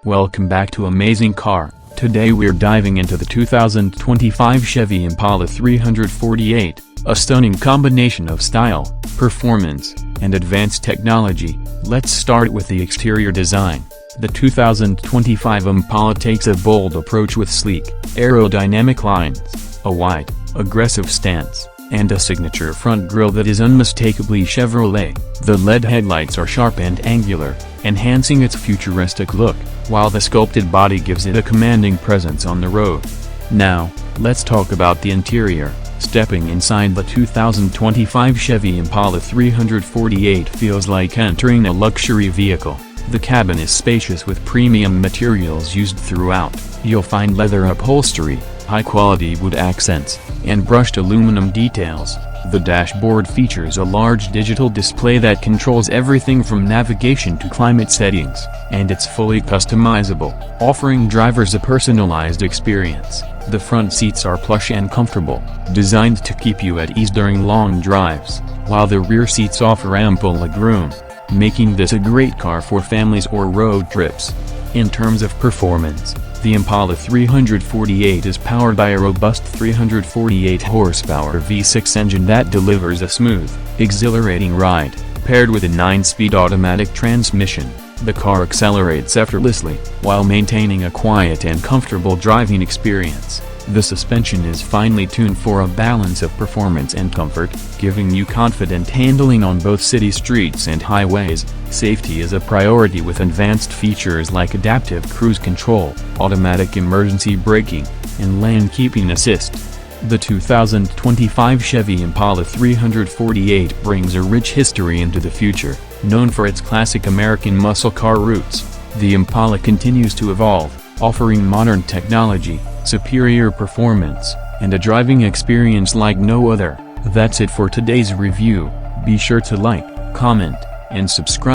Welcome back to Amazing Car. Today we're diving into the 2025 Chevy Impala 348, a stunning combination of style, performance, and advanced technology. Let's start with the exterior design. The 2025 Impala takes a bold approach with sleek, aerodynamic lines, a wide, aggressive stance, and a signature front grille that is unmistakably Chevrolet. The LED headlights are sharp and angular, enhancing its futuristic look, while the sculpted body gives it a commanding presence on the road. Now, let's talk about the interior. Stepping inside the 2025 Chevy Impala 348 feels like entering a luxury vehicle. The cabin is spacious with premium materials used throughout. You'll find leather upholstery, high-quality wood accents, and brushed aluminum details. The dashboard features a large digital display that controls everything from navigation to climate settings, and it's fully customizable, offering drivers a personalized experience. The front seats are plush and comfortable, designed to keep you at ease during long drives, while the rear seats offer ample legroom, making this a great car for families or road trips. In terms of performance, the Impala 348 is powered by a robust 348 horsepower V6 engine that delivers a smooth, exhilarating ride. Paired with a 9-speed automatic transmission, the car accelerates effortlessly, while maintaining a quiet and comfortable driving experience. The suspension is finely tuned for a balance of performance and comfort, giving you confident handling on both city streets and highways. Safety is a priority with advanced features like adaptive cruise control, automatic emergency braking, and lane keeping assist. The 2025 Chevy Impala 348 brings a rich history into the future. Known for its classic American muscle car roots, the Impala continues to evolve, offering modern technology, superior performance, and a driving experience like no other. That's it for today's review. Be sure to like, comment, and subscribe.